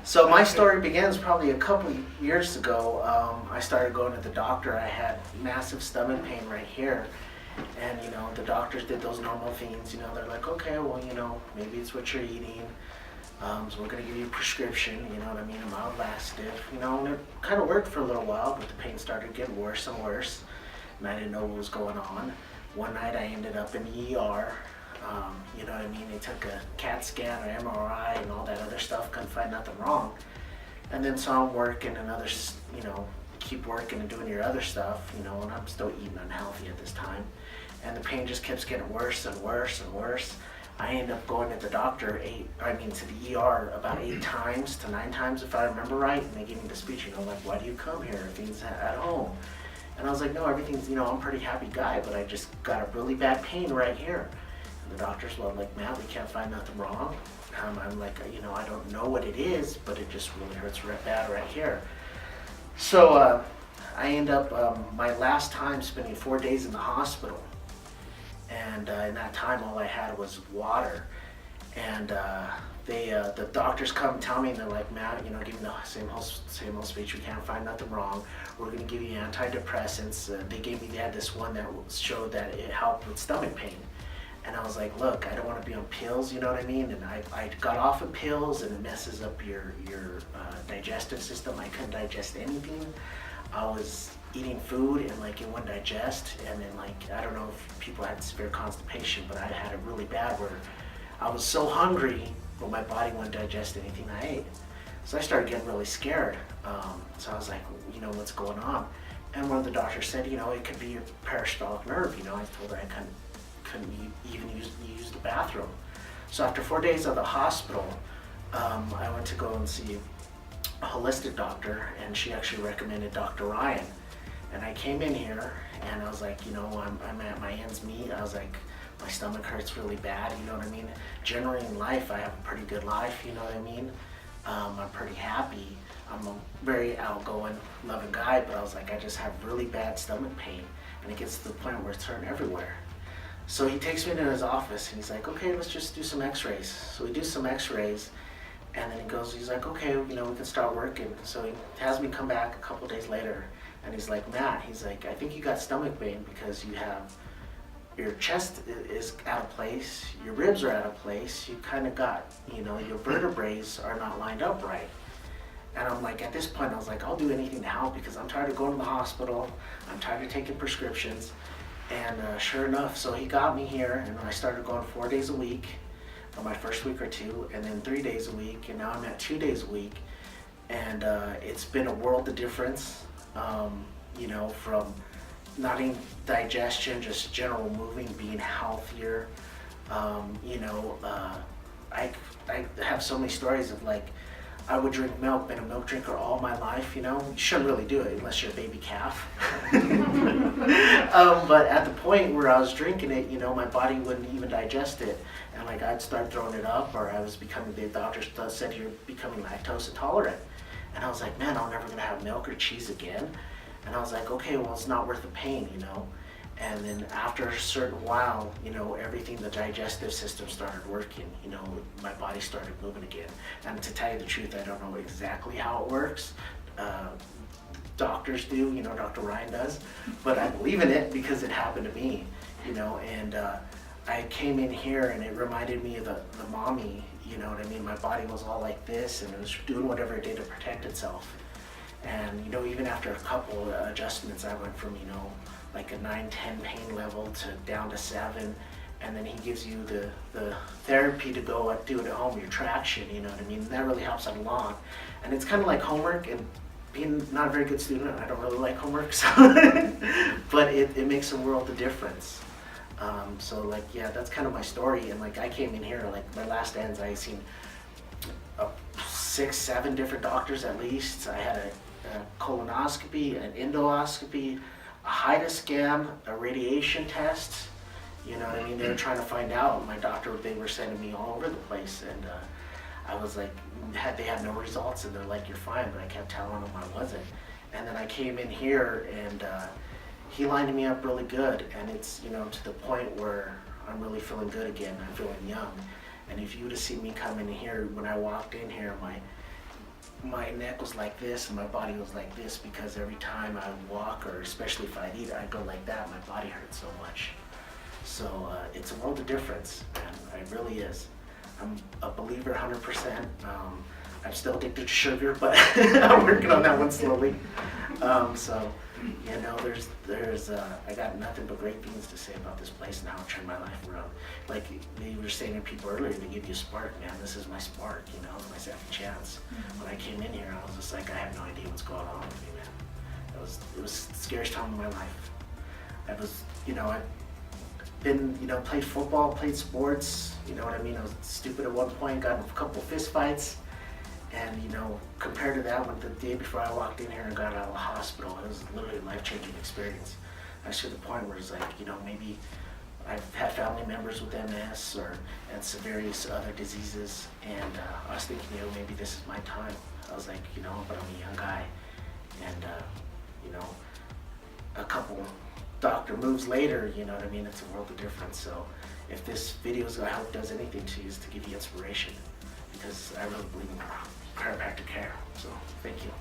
So my story begins probably a couple years ago. I started going to the doctor. I had massive stomach pain right here. And, the doctors did those normal things. They're like, okay, well, maybe it's what you're eating. So we're going to give you a prescription, you know what I mean, a mild laxative. And it kind of worked for a little while, but the pain started getting worse and worse. And I didn't know what was going on. One night I ended up in the ER. You know what I mean? They took a CAT scan or MRI and all that other stuff, couldn't find nothing wrong. And then so I'm working and others, keep working and doing your other stuff, and I'm still eating unhealthy at this time. And the pain just keeps getting worse and worse and worse. I ended up going to the doctor to the ER about 8 times to 9 times if I remember right. And they gave me the speech, like, why do you come here? Everything's at home. And I was like, no, everything's, I'm a pretty happy guy, but I just got a really bad pain right here. And the doctor's like, man, we can't find nothing wrong. I'm like, I don't know what it is, but it just really hurts right bad right here. So I end up, my last time spending 4 days in the hospital. And in that time, all I had was water. And the doctors come and tell me, and they're like, Matt, give me the same old speech. We can't find nothing wrong. We're going to give you antidepressants. They had this one that showed that it helped with stomach pain. And I was like, look, I don't want to be on pills, you know what I mean? And I got off of pills, and it messes up your digestive system. I couldn't digest anything. I was eating food and it wouldn't digest, and then I don't know if people had severe constipation, but I had it really bad where I was so hungry, but my body wouldn't digest anything I ate. So I started getting really scared. So I was like, what's going on? And one of the doctors said, it could be your peristaltic nerve. I told her I couldn't even use the bathroom. So after 4 days of the hospital, I went to go and see a holistic doctor, and she actually recommended Dr. Ryan. And I came in here and I was like, I'm at my ends meet. I was like, my stomach hurts really bad, you know what I mean? Generally in life, I have a pretty good life, you know what I mean? I'm pretty happy. I'm a very outgoing, loving guy, but I was like, I just have really bad stomach pain, and it gets to the point where it's hurting everywhere. So he takes me into his office and he's like, okay, let's just do some x-rays. So we do some x-rays, and then he's like, okay, we can start working. So he has me come back a couple days later, and he's like, Matt, he's like, I think you got stomach pain because your chest is out of place, your ribs are out of place, you kind of got, your vertebrae are not lined up right. And I'm like, at this point, I was like, I'll do anything to help because I'm tired of going to the hospital, I'm tired of taking prescriptions. And sure enough, so he got me here, and I started going 4 days a week for my first week or two, and then 3 days a week, and now I'm at 2 days a week. And it's been a world of difference, from not even digestion, just general moving, being healthier. I have so many stories of I would drink milk, been a milk drinker all my life, You shouldn't really do it unless you're a baby calf. But at the point where I was drinking it, my body wouldn't even digest it. And I'd start throwing it up, or the doctor said you're becoming lactose intolerant. And I was like, man, I'm never gonna have milk or cheese again. And I was like, okay, well, it's not worth the pain, And then after a certain while, everything, the digestive system started working, my body started moving again. And to tell you the truth, I don't know exactly how it works. Doctors do, Dr. Ryan does, but I believe in it because it happened to me, and I came in here and it reminded me of the mommy, you know what I mean? My body was all like this, and it was doing whatever it did to protect itself. And, even after a couple adjustments, I went from, a 9-10 pain level to down to 7. And then he gives you the therapy to go do it at home, your traction, you know what I mean? That really helps out a lot. And it's kind of like homework, and being not a very good student, I don't really like homework, so but it makes a world of difference. So that's kind of my story. And I came in here, my last ends, I seen 6-7 different doctors at least. I had a colonoscopy, an endoscopy, a HIDA scan, a radiation test. You know what I mean? They were trying to find out. My doctor, they were sending me all over the place, and I was like, they had no results, and they're like, you're fine, but I kept telling them I wasn't. And then I came in here, and he lined me up really good, and it's, to the point where I'm really feeling good again. I'm feeling young. And if you would have seen me come in here, when I walked in here, my neck was like this and my body was like this because every time I would walk, or especially if I'd eat, I'd go like that. My body hurt so much. So it's a world of difference, and it really is. I'm a believer 100%. I'm still addicted to sugar, but I'm working on that one slowly. So, you know, I got nothing but great things to say about this place and how it turned my life around. Like you were saying to people earlier, they give you a spark, man. This is my spark, you know, my second chance. When I came in here, I was just like, I have no idea what's going on with me, man. It was the scariest time of my life. I've been, played football, played sports, you know what I mean? I was stupid at one point, got in a couple fist fights. And, compared to that one, the day before I walked in here and got out of the hospital, it was literally a life-changing experience. I was to the point where it's like, maybe I've had family members with MS and some various other diseases, and I was thinking, maybe this is my time. I was like, but I'm a young guy, and, a couple doctor moves later, you know what I mean? It's a world of difference. So if this video, I hope, does anything to you, is to give you inspiration, because I really believe in chiropractic care. So thank you.